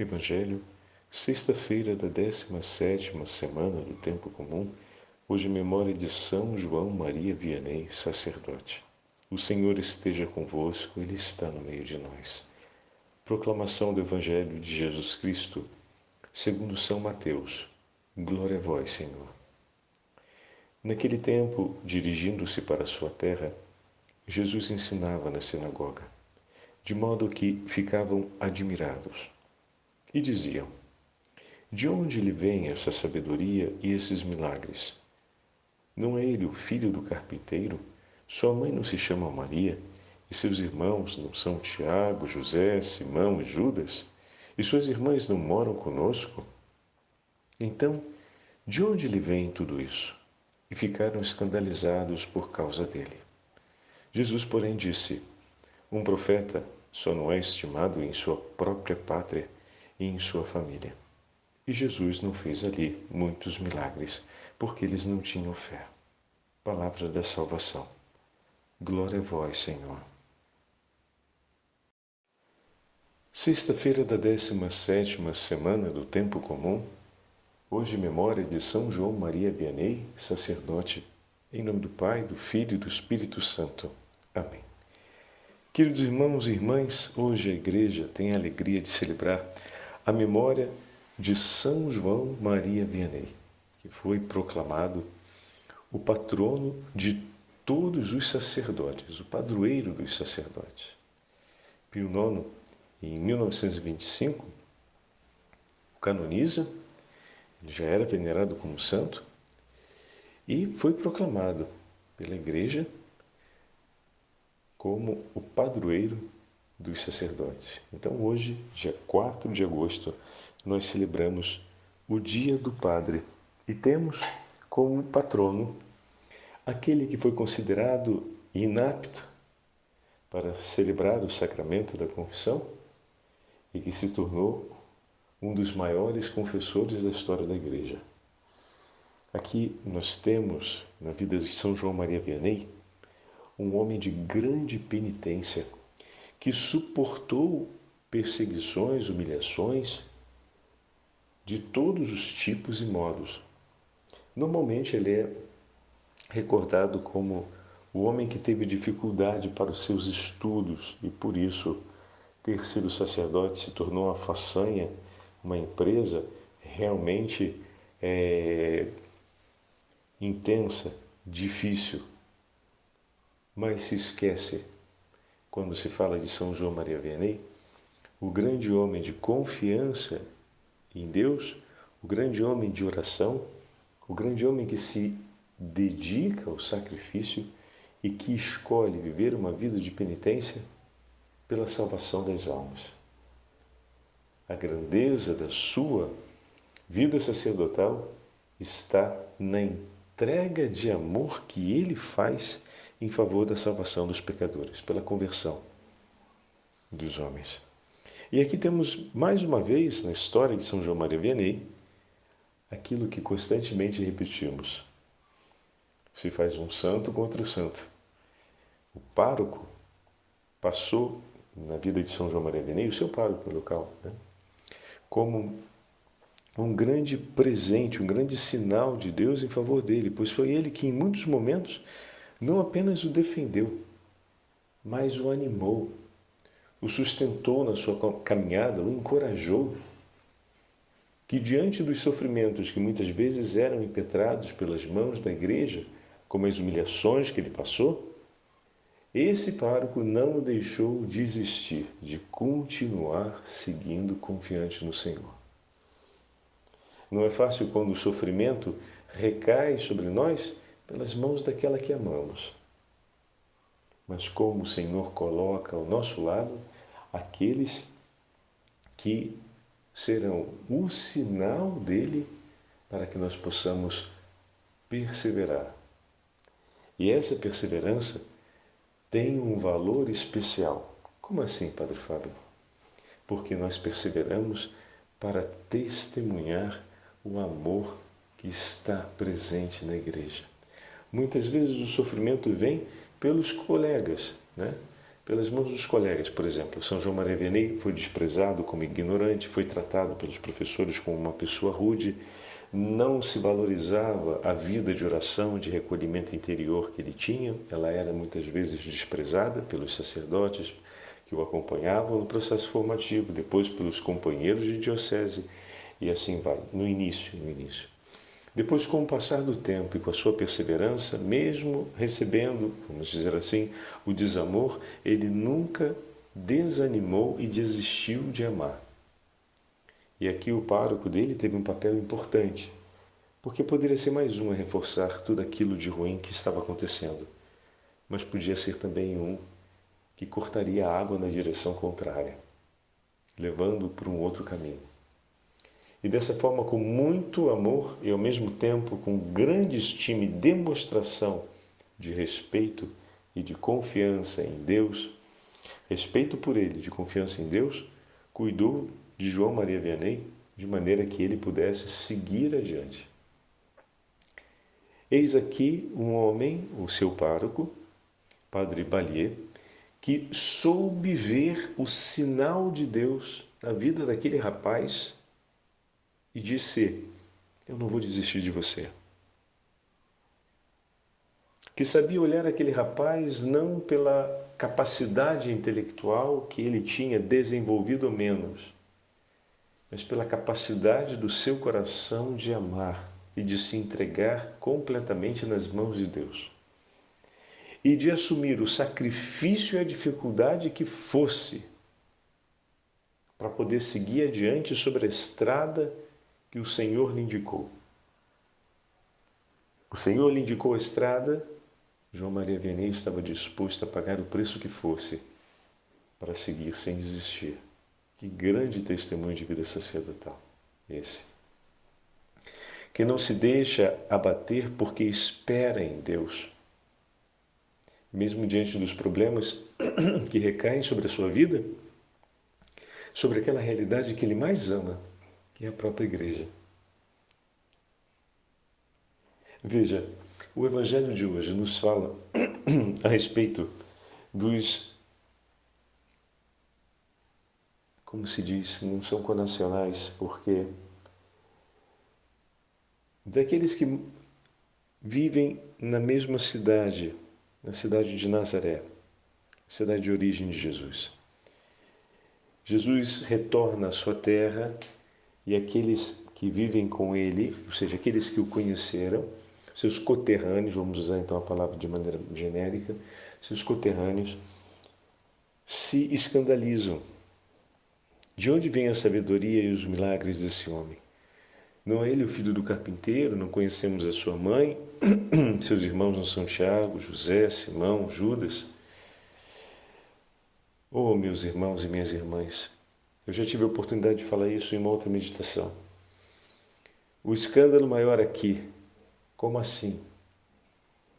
Evangelho, sexta-feira da 17ª semana do Tempo Comum, hoje memória de São João Maria Vianney, sacerdote. O Senhor esteja convosco, Ele está no meio de nós. Proclamação do Evangelho de Jesus Cristo, segundo São Mateus. Glória a vós, Senhor. Naquele tempo, dirigindo-se para a sua terra, Jesus ensinava na sinagoga, de modo que ficavam admirados. E diziam: de onde lhe vem essa sabedoria e esses milagres? Não é ele o filho do carpinteiro? Sua mãe não se chama Maria? E seus irmãos não são Tiago, José, Simão e Judas? E suas irmãs não moram conosco? Então, de onde lhe vem tudo isso? E ficaram escandalizados por causa dele. Jesus, porém, disse: um profeta só não é estimado em sua própria pátria e em sua família. E Jesus não fez ali muitos milagres, porque eles não tinham fé. Palavra da salvação. Glória a vós, Senhor. Sexta-feira da 17ª semana do Tempo Comum, hoje memória de São João Maria Vianney, sacerdote, em nome do Pai, do Filho e do Espírito Santo. Amém. Queridos irmãos e irmãs, hoje a Igreja tem a alegria de celebrar a memória de São João Maria Vianney, que foi proclamado o patrono de todos os sacerdotes, o padroeiro dos sacerdotes. Pio IX, em 1925, o canoniza, ele já era venerado como santo, e foi proclamado pela Igreja como o padroeiro dos sacerdotes. Então hoje, dia 4 de agosto, nós celebramos o Dia do Padre e temos como patrono aquele que foi considerado inapto para celebrar o sacramento da confissão e que se tornou um dos maiores confessores da história da Igreja. Aqui nós temos, na vida de São João Maria Vianney, um homem de grande penitência, que suportou perseguições, humilhações de todos os tipos e modos. Normalmente ele é recordado como o homem que teve dificuldade para os seus estudos e por isso ter sido sacerdote se tornou uma façanha, uma empresa realmente intensa, difícil. Mas se esquece, quando se fala de São João Maria Vianney, o grande homem de confiança em Deus, o grande homem de oração, o grande homem que se dedica ao sacrifício e que escolhe viver uma vida de penitência pela salvação das almas. A grandeza da sua vida sacerdotal está na entrega de amor que ele faz em favor da salvação dos pecadores, pela conversão dos homens. E aqui temos, mais uma vez, na história de São João Maria Vianney, aquilo que constantemente repetimos. Se faz um santo contra o santo. O pároco passou, na vida de São João Maria Vianney, o seu pároco local, como um grande presente, um grande sinal de Deus em favor dele, pois foi ele que, em muitos momentos, não apenas o defendeu, mas o animou, o sustentou na sua caminhada, o encorajou, que diante dos sofrimentos que muitas vezes eram impetrados pelas mãos da Igreja, como as humilhações que ele passou, esse pároco não o deixou desistir de continuar seguindo confiante no Senhor. Não é fácil quando o sofrimento recai sobre nós pelas mãos daquela que amamos. Mas como o Senhor coloca ao nosso lado aqueles que serão o sinal dele para que nós possamos perseverar. E essa perseverança tem um valor especial. Como assim, Padre Fábio? Porque nós perseveramos para testemunhar o amor que está presente na Igreja. Muitas vezes o sofrimento vem pelos colegas, pelas mãos dos colegas, por exemplo. São João Maria Vianney foi desprezado como ignorante, foi tratado pelos professores como uma pessoa rude, não se valorizava a vida de oração, de recolhimento interior que ele tinha, ela era muitas vezes desprezada pelos sacerdotes que o acompanhavam no processo formativo, depois pelos companheiros de diocese, e assim vai, no início. Depois, com o passar do tempo e com a sua perseverança, mesmo recebendo, vamos dizer assim, o desamor, ele nunca desanimou e desistiu de amar. E aqui o pároco dele teve um papel importante, porque poderia ser mais um a reforçar tudo aquilo de ruim que estava acontecendo, mas podia ser também um que cortaria a água na direção contrária, levando para um outro caminho. E dessa forma, com muito amor e ao mesmo tempo com grande estima e demonstração de respeito e de confiança em Deus, respeito por ele, de confiança em Deus, cuidou de João Maria Vianney de maneira que ele pudesse seguir adiante. Eis aqui um homem, o seu pároco, Padre Ballier, que soube ver o sinal de Deus na vida daquele rapaz e disse: eu não vou desistir de você. Que sabia olhar aquele rapaz não pela capacidade intelectual que ele tinha desenvolvido ou menos, mas pela capacidade do seu coração de amar e de se entregar completamente nas mãos de Deus. E de assumir o sacrifício e a dificuldade que fosse para poder seguir adiante sobre a estrada que o Senhor lhe indicou. O Senhor lhe indicou a estrada, João Maria Vianney estava disposto a pagar o preço que fosse para seguir sem desistir. Que grande testemunho de vida sacerdotal esse. Que não se deixa abater porque espera em Deus. Mesmo diante dos problemas que recaem sobre a sua vida, sobre aquela realidade que ele mais ama, que é a própria igreja. Veja, o Evangelho de hoje nos fala a respeito dos, como se diz, não são conacionais, porque daqueles que vivem na mesma cidade, na cidade de Nazaré, cidade de origem de Jesus. Jesus retorna à sua terra e aqueles que vivem com ele, ou seja, aqueles que o conheceram, seus coterrâneos, vamos usar então a palavra de maneira genérica, seus coterrâneos se escandalizam. De onde vem a sabedoria e os milagres desse homem? Não é ele o filho do carpinteiro? Não conhecemos a sua mãe? Seus irmãos não são Tiago, José, Simão, Judas? Oh, meus irmãos e minhas irmãs, eu já tive a oportunidade de falar isso em uma outra meditação. O escândalo maior aqui, como assim?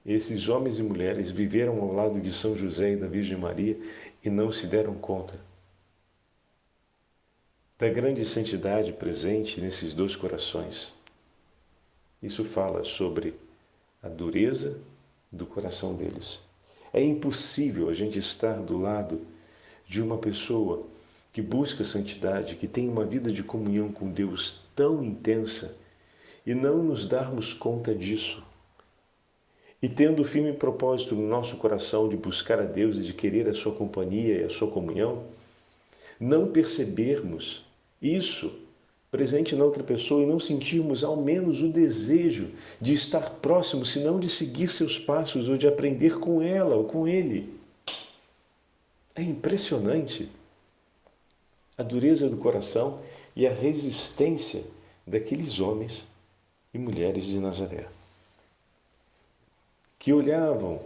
Esses homens e mulheres viveram ao lado de São José e da Virgem Maria e não se deram conta da grande santidade presente nesses dois corações. Isso fala sobre a dureza do coração deles. É impossível a gente estar do lado de uma pessoa que busca santidade, que tem uma vida de comunhão com Deus tão intensa e não nos darmos conta disso. E tendo o firme propósito no nosso coração de buscar a Deus e de querer a sua companhia e a sua comunhão, não percebermos isso presente na outra pessoa e não sentirmos ao menos o desejo de estar próximo, se não de seguir seus passos ou de aprender com ela ou com ele. É impressionante a dureza do coração e a resistência daqueles homens e mulheres de Nazaré, que olhavam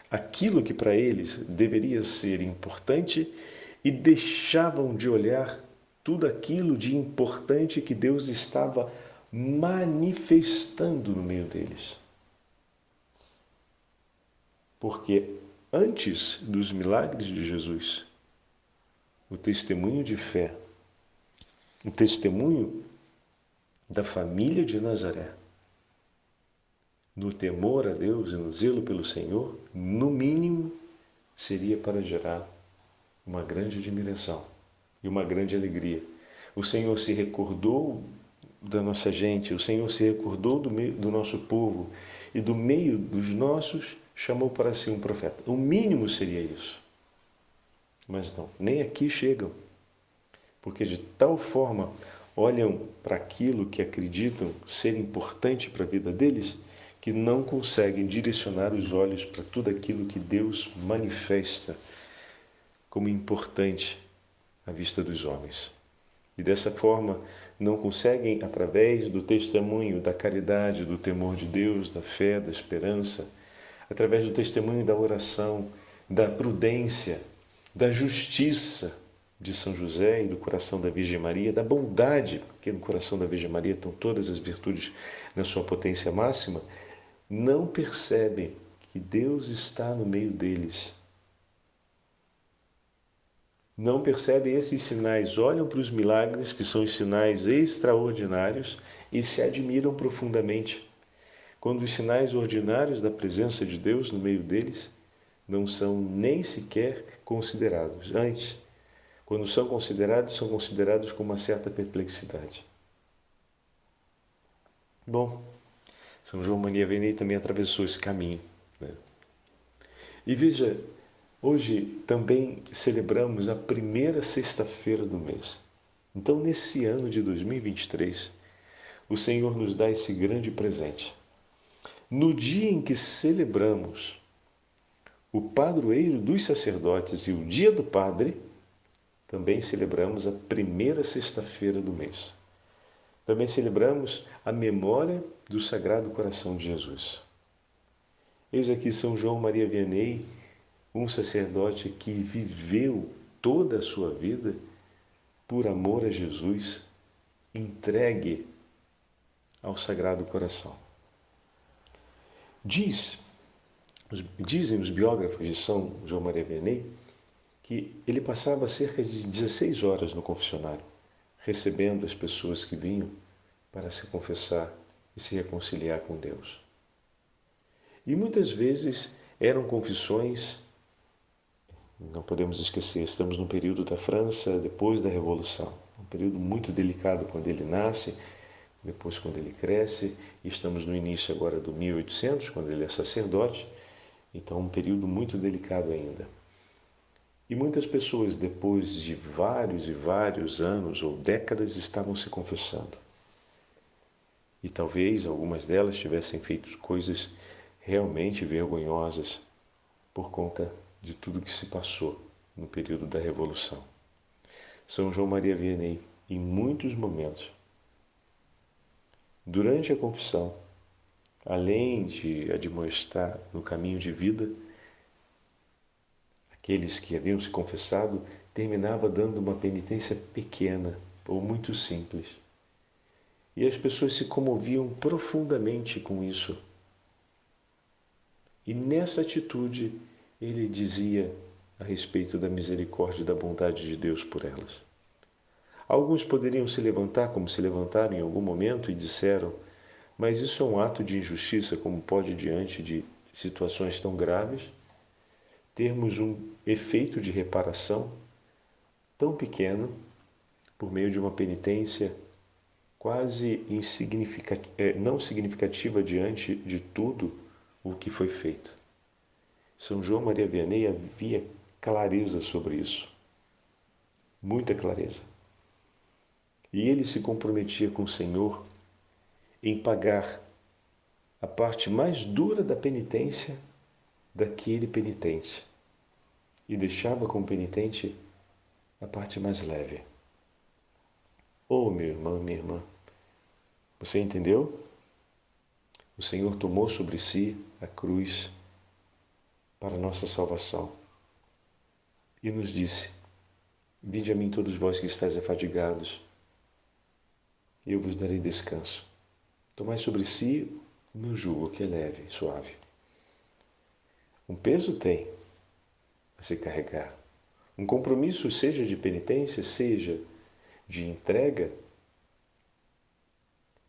aquilo que para eles deveria ser importante e deixavam de olhar tudo aquilo de importante que Deus estava manifestando no meio deles. Porque antes dos milagres de Jesus, o testemunho de fé, o testemunho da família de Nazaré, no temor a Deus e no zelo pelo Senhor, no mínimo, seria para gerar uma grande admiração e uma grande alegria. O Senhor se recordou da nossa gente, o Senhor se recordou do nosso povo e do meio dos nossos chamou para si um profeta. O mínimo seria isso. Mas não, nem aqui chegam, porque de tal forma olham para aquilo que acreditam ser importante para a vida deles, que não conseguem direcionar os olhos para tudo aquilo que Deus manifesta como importante à vista dos homens. E dessa forma não conseguem, através do testemunho da caridade, do temor de Deus, da fé, da esperança, através do testemunho da oração, da prudência, da justiça de São José e do coração da Virgem Maria, da bondade, porque no coração da Virgem Maria estão todas as virtudes na sua potência máxima, não percebem que Deus está no meio deles. Não percebem esses sinais, olham para os milagres, que são os sinais extraordinários, e se admiram profundamente, quando os sinais ordinários da presença de Deus no meio deles não são nem sequer considerados. Antes, quando são considerados com uma certa perplexidade. Bom, São João Maria Vianney também atravessou esse caminho, né? E veja, hoje também celebramos a primeira sexta-feira do mês. Então, nesse ano de 2023, o Senhor nos dá esse grande presente. No dia em que celebramos o padroeiro dos sacerdotes e o dia do padre, também celebramos a primeira sexta-feira do mês. Também celebramos a memória do Sagrado Coração de Jesus. Eis aqui São João Maria Vianney, um sacerdote que viveu toda a sua vida por amor a Jesus, entregue ao Sagrado Coração. Dizem os biógrafos de São João Maria Vianney que ele passava cerca de 16 horas no confessionário, recebendo as pessoas que vinham para se confessar e se reconciliar com Deus. E muitas vezes eram confissões, não podemos esquecer, estamos no período da França, depois da Revolução, um período muito delicado quando ele nasce, depois quando ele cresce, e estamos no início agora do 1800, quando ele é sacerdote, então um período muito delicado ainda. E muitas pessoas, depois de vários e vários anos ou décadas, estavam se confessando. E talvez algumas delas tivessem feito coisas realmente vergonhosas por conta de tudo que se passou no período da Revolução. São João Maria Vianney, em muitos momentos, durante a confissão, além de admoestar no caminho de vida, aqueles que haviam se confessado, terminava dando uma penitência pequena ou muito simples. E as pessoas se comoviam profundamente com isso. E nessa atitude ele dizia a respeito da misericórdia e da bondade de Deus por elas. Alguns poderiam se levantar, como se levantaram em algum momento, e disseram: mas isso é um ato de injustiça, como pode, diante de situações tão graves, termos um efeito de reparação tão pequeno por meio de uma penitência quase não significativa diante de tudo o que foi feito. São João Maria Vianney havia clareza sobre isso, muita clareza. E ele se comprometia com o Senhor em pagar a parte mais dura da penitência daquele penitente e deixava com o penitente a parte mais leve. Oh, meu irmão, minha irmã, você entendeu? O Senhor tomou sobre si a cruz para a nossa salvação e nos disse: vinde a mim todos vós que estáis afadigados, e eu vos darei descanso. Tomai sobre si o meu jugo, que é leve e suave. Um peso tem a se carregar. Um compromisso, seja de penitência, seja de entrega,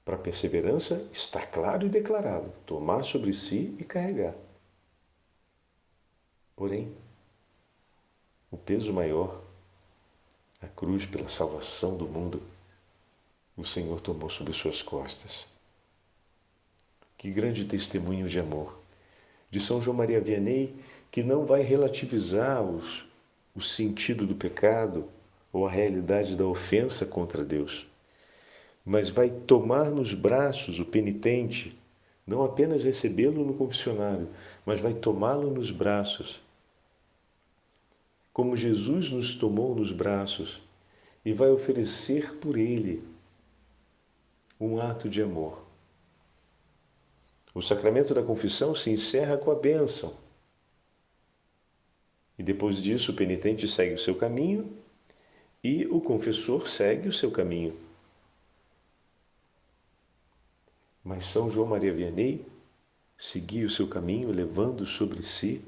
para perseverança, está claro e declarado: tomar sobre si e carregar. Porém, o peso maior, a cruz pela salvação do mundo, o Senhor tomou sobre suas costas. Que grande testemunho de amor de São João Maria Vianney, que não vai relativizar o sentido do pecado ou a realidade da ofensa contra Deus, mas vai tomar nos braços o penitente, não apenas recebê-lo no confessionário, mas vai tomá-lo nos braços, como Jesus nos tomou nos braços, e vai oferecer por ele um ato de amor. O sacramento da confissão se encerra com a bênção. E depois disso o penitente segue o seu caminho e o confessor segue o seu caminho. Mas São João Maria Vianney seguiu o seu caminho levando sobre si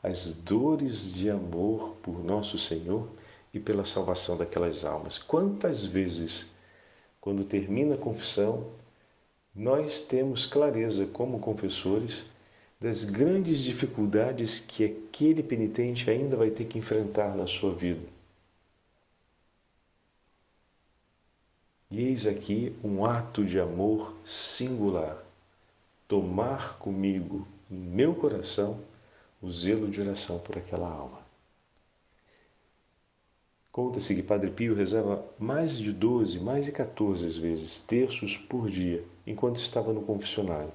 as dores de amor por nosso Senhor e pela salvação daquelas almas. Quantas vezes, quando termina a confissão, nós temos clareza como confessores das grandes dificuldades que aquele penitente ainda vai ter que enfrentar na sua vida. E eis aqui um ato de amor singular. Tomar comigo, em meu coração, o zelo de oração por aquela alma. Conta-se que Padre Pio rezava mais de 12, mais de 14 vezes, terços por dia, enquanto estava no confessionário.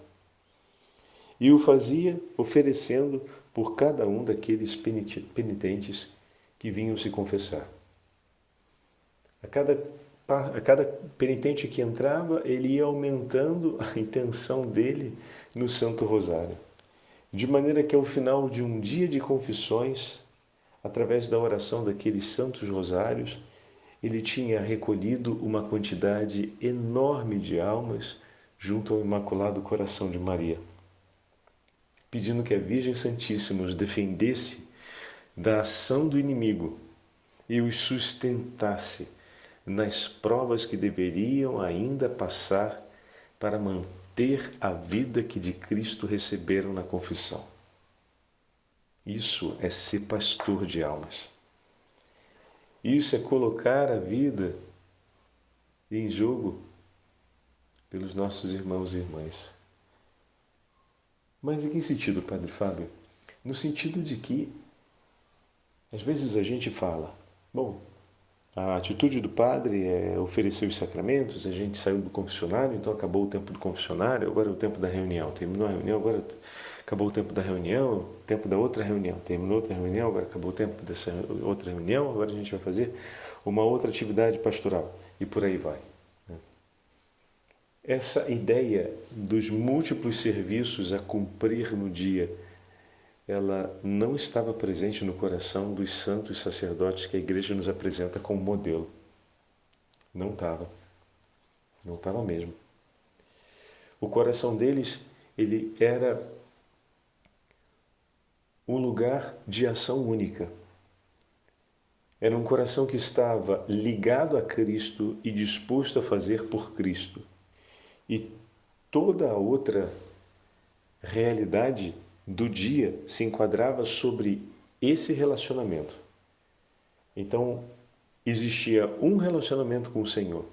E o fazia oferecendo por cada um daqueles penitentes que vinham se confessar. A cada penitente que entrava, ele ia aumentando a intenção dele no Santo Rosário. De maneira que ao final de um dia de confissões, através da oração daqueles santos rosários, ele tinha recolhido uma quantidade enorme de almas junto ao Imaculado Coração de Maria, pedindo que a Virgem Santíssima os defendesse da ação do inimigo e os sustentasse nas provas que deveriam ainda passar para manter a vida que de Cristo receberam na confissão. Isso é ser pastor de almas. Isso é colocar a vida em jogo pelos nossos irmãos e irmãs. Mas em que sentido, Padre Fábio? No sentido de que, às vezes a gente fala, bom, a atitude do padre é oferecer os sacramentos, a gente saiu do confessionário, então acabou o tempo do confessionário, agora é o tempo da reunião. Terminou a reunião, agora acabou o tempo da reunião, o tempo da outra reunião. Terminou outra reunião, agora acabou o tempo dessa outra reunião, agora a gente vai fazer uma outra atividade pastoral. E por aí vai. Essa ideia dos múltiplos serviços a cumprir no dia, ela não estava presente no coração dos santos sacerdotes que a Igreja nos apresenta como modelo. Não estava. Não estava mesmo. O coração deles, ele era um lugar de ação única. Era um coração que estava ligado a Cristo e disposto a fazer por Cristo. E toda a outra realidade do dia se enquadrava sobre esse relacionamento. Então, existia um relacionamento com o Senhor,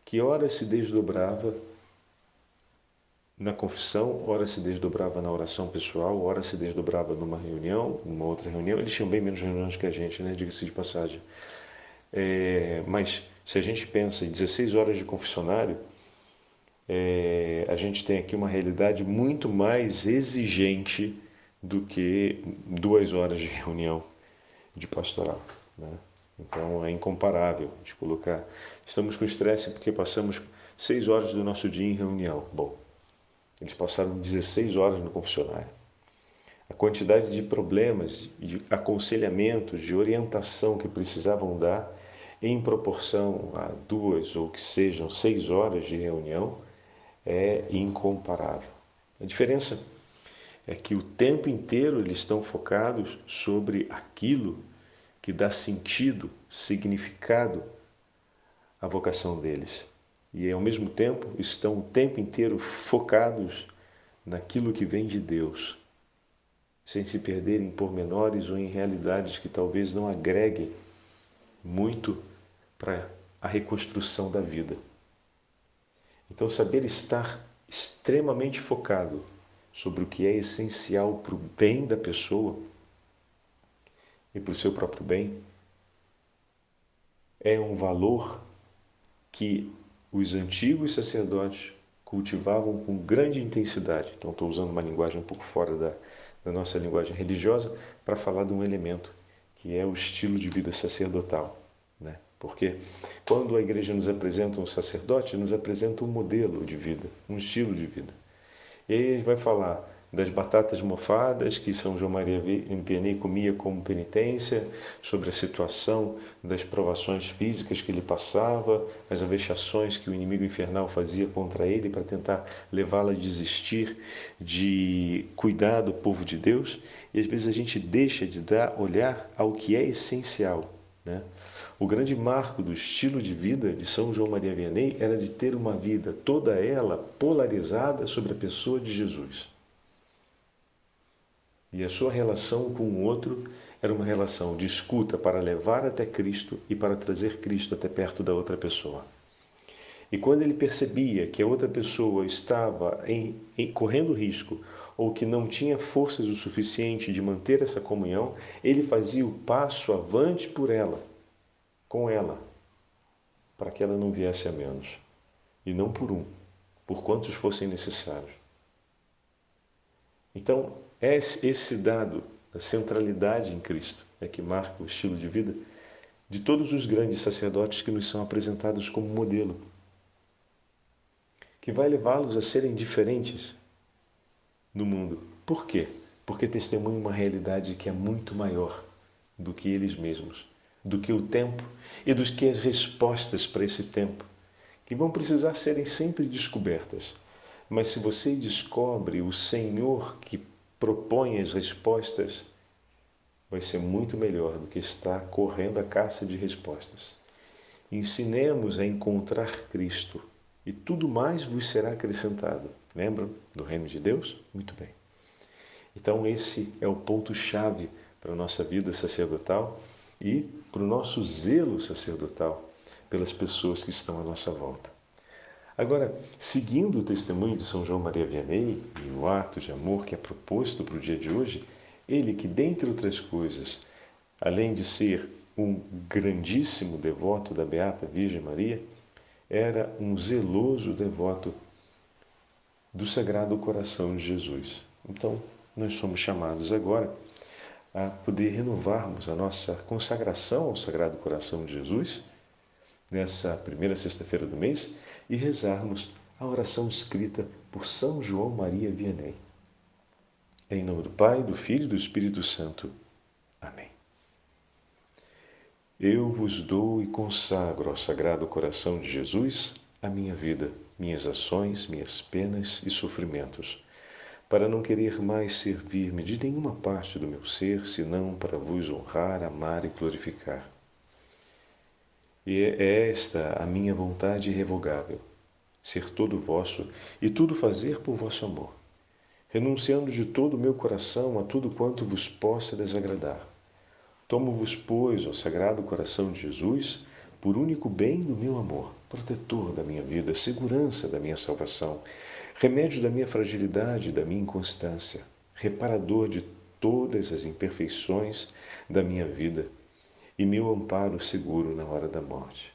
que ora se desdobrava na confissão, ora se desdobrava na oração pessoal, ora se desdobrava numa reunião, numa outra reunião. Eles tinham bem menos reuniões que a gente, né? Diga-se de passagem. Mas se a gente pensa em 16 horas de confessionário, a gente tem aqui uma realidade muito mais exigente do que 2 horas de reunião de pastoral, né? Então é incomparável de colocar. Estamos com estresse porque passamos 6 horas do nosso dia em reunião. Bom, eles passaram 16 horas no confessionário. A quantidade de problemas, de aconselhamentos, de orientação que precisavam dar em proporção a 2 ou que sejam 6 horas de reunião é incomparável. A diferença é que o tempo inteiro eles estão focados sobre aquilo que dá sentido, significado à vocação deles. E ao mesmo tempo estão o tempo inteiro focados naquilo que vem de Deus. sem se perder em pormenores ou em realidades que talvez não agreguem muito para a reconstrução da vida. Então, saber estar extremamente focado sobre o que é essencial para o bem da pessoa e para o seu próprio bem é um valor que os antigos sacerdotes cultivavam com grande intensidade. Então, estou usando uma linguagem um pouco fora da nossa linguagem religiosa para falar de um elemento que é o estilo de vida sacerdotal, né? Porque quando a igreja nos apresenta um sacerdote, nos apresenta um modelo de vida, um estilo de vida. E aí ele vai falar das batatas mofadas que São João Maria Vianney comia como penitência, sobre a situação das provações físicas que ele passava, as vexações que o inimigo infernal fazia contra ele para tentar levá-lo a desistir de cuidar do povo de Deus. E às vezes a gente deixa de olhar ao que é essencial, né? O grande marco do estilo de vida de São João Maria Vianney era de ter uma vida toda ela polarizada sobre a pessoa de Jesus. E a sua relação com o outro era uma relação de escuta para levar até Cristo e para trazer Cristo até perto da outra pessoa. E quando ele percebia que a outra pessoa estava correndo risco ou que não tinha forças o suficiente de manter essa comunhão, ele fazia o passo avante por ela, com ela, para que ela não viesse a menos. E não por quantos fossem necessários. Então, é esse dado da centralidade em Cristo que marca o estilo de vida de todos os grandes sacerdotes que nos são apresentados como modelo, que vai levá-los a serem diferentes no mundo. Por quê? Porque testemunham uma realidade que é muito maior do que eles mesmos, do que o tempo e dos que as respostas para esse tempo, que vão precisar serem sempre descobertas. Mas se você descobre o Senhor que propõe as respostas, vai ser muito melhor do que estar correndo à caça de respostas. Ensinemos a encontrar Cristo e tudo mais vos será acrescentado. Lembram do reino de Deus? Muito bem. Então esse é o ponto-chave para a nossa vida sacerdotal e para o nosso zelo sacerdotal pelas pessoas que estão à nossa volta. Agora, seguindo o testemunho de São João Maria Vianney e o ato de amor que é proposto para o dia de hoje, ele que, dentre outras coisas, além de ser um grandíssimo devoto da Beata Virgem Maria, era um zeloso devoto do Sagrado Coração de Jesus. Então, nós somos chamados agora a poder renovarmos a nossa consagração ao Sagrado Coração de Jesus, nessa primeira sexta-feira do mês, e rezarmos a oração escrita por São João Maria Vianney. Em nome do Pai, do Filho e do Espírito Santo. Amém. Eu vos dou e consagro ao Sagrado Coração de Jesus a minha vida, minhas ações, minhas penas e sofrimentos, para não querer mais servir-me de nenhuma parte do meu ser, senão para vos honrar, amar e glorificar. E é esta a minha vontade irrevogável, ser todo vosso e tudo fazer por vosso amor, renunciando de todo o meu coração a tudo quanto vos possa desagradar. Tomo-vos, pois, ao Sagrado Coração de Jesus, por único bem do meu amor, protetor da minha vida, segurança da minha salvação, remédio da minha fragilidade e da minha inconstância, reparador de todas as imperfeições da minha vida, e meu amparo seguro na hora da morte.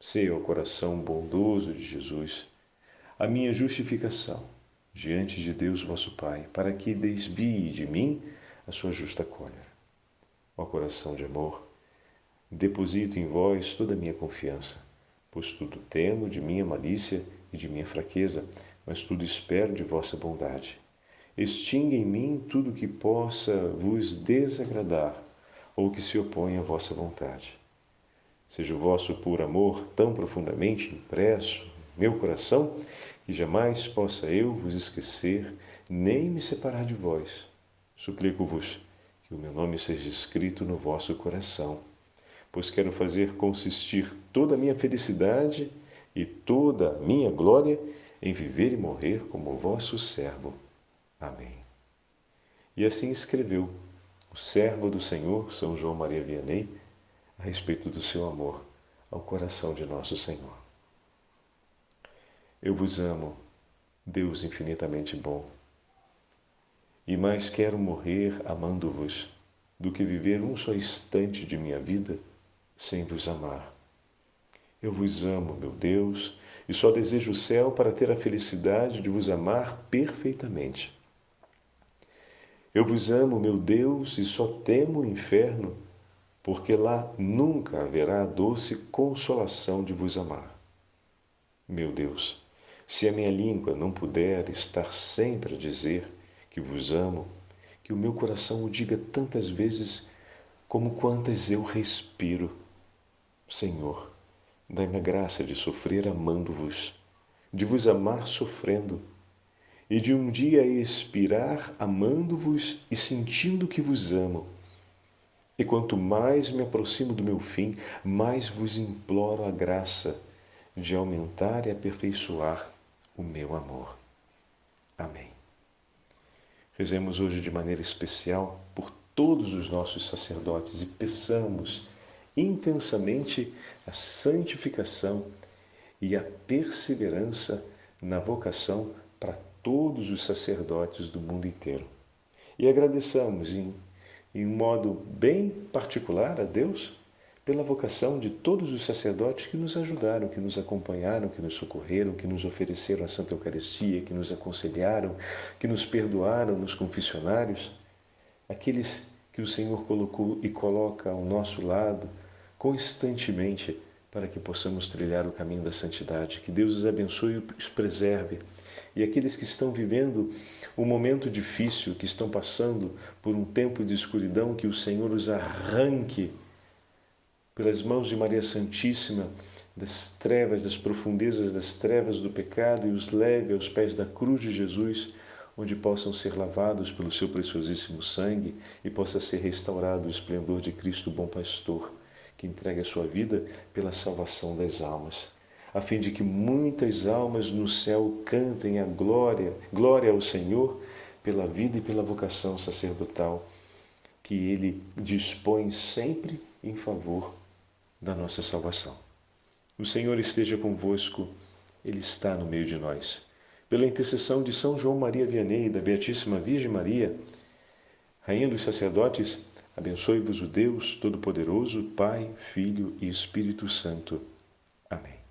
Seja o coração bondoso de Jesus a minha justificação diante de Deus vosso Pai, para que desvie de mim a sua justa cólera. Ó coração de amor, deposito em vós toda a minha confiança, pois tudo temo de minha malícia e de minha fraqueza, mas tudo espero de vossa bondade. Extinga em mim tudo que possa vos desagradar, ou que se opõe à vossa vontade. Seja o vosso puro amor tão profundamente impresso no meu coração, que jamais possa eu vos esquecer, nem me separar de vós. Suplico-vos que o meu nome seja escrito no vosso coração, pois quero fazer consistir toda a minha felicidade e toda a minha glória em viver e morrer como vosso servo. Amém. E assim escreveu o servo do Senhor, São João Maria Vianney, a respeito do seu amor ao coração de nosso Senhor. Eu vos amo, Deus infinitamente bom, e mais quero morrer amando-vos do que viver um só instante de minha vida sem vos amar. Eu vos amo, meu Deus, e só desejo o céu para ter a felicidade de vos amar perfeitamente. Eu vos amo, meu Deus, e só temo o inferno, porque lá nunca haverá a doce consolação de vos amar. Meu Deus, se a minha língua não puder estar sempre a dizer que vos amo, que o meu coração o diga tantas vezes como quantas eu respiro. Senhor, dai-me a graça de sofrer amando-vos, de vos amar sofrendo, e de um dia expirar amando-vos e sentindo que vos amo. E quanto mais me aproximo do meu fim, mais vos imploro a graça de aumentar e aperfeiçoar o meu amor. Amém. Rezemos hoje de maneira especial por todos os nossos sacerdotes e peçamos intensamente a santificação e a perseverança na vocação para todos os sacerdotes do mundo inteiro. E agradeçamos em um modo bem particular a Deus pela vocação de todos os sacerdotes que nos ajudaram, que nos acompanharam, que nos socorreram, que nos ofereceram a Santa Eucaristia, que nos aconselharam, que nos perdoaram nos confessionários, aqueles que o Senhor colocou e coloca ao nosso lado constantemente para que possamos trilhar o caminho da santidade. Que Deus os abençoe e os preserve. E aqueles que estão vivendo um momento difícil, que estão passando por um tempo de escuridão, que o Senhor os arranque pelas mãos de Maria Santíssima das trevas, das profundezas das trevas do pecado e os leve aos pés da cruz de Jesus, onde possam ser lavados pelo seu preciosíssimo sangue e possa ser restaurado o esplendor de Cristo, bom pastor, que entrega a sua vida pela salvação das almas, a fim de que muitas almas no céu cantem a glória ao Senhor pela vida e pela vocação sacerdotal que Ele dispõe sempre em favor da nossa salvação. O Senhor esteja convosco, Ele está no meio de nós. Pela intercessão de São João Maria Vianney e da Beatíssima Virgem Maria, Rainha dos Sacerdotes, abençoe-vos o Deus Todo-Poderoso, Pai, Filho e Espírito Santo. Amém.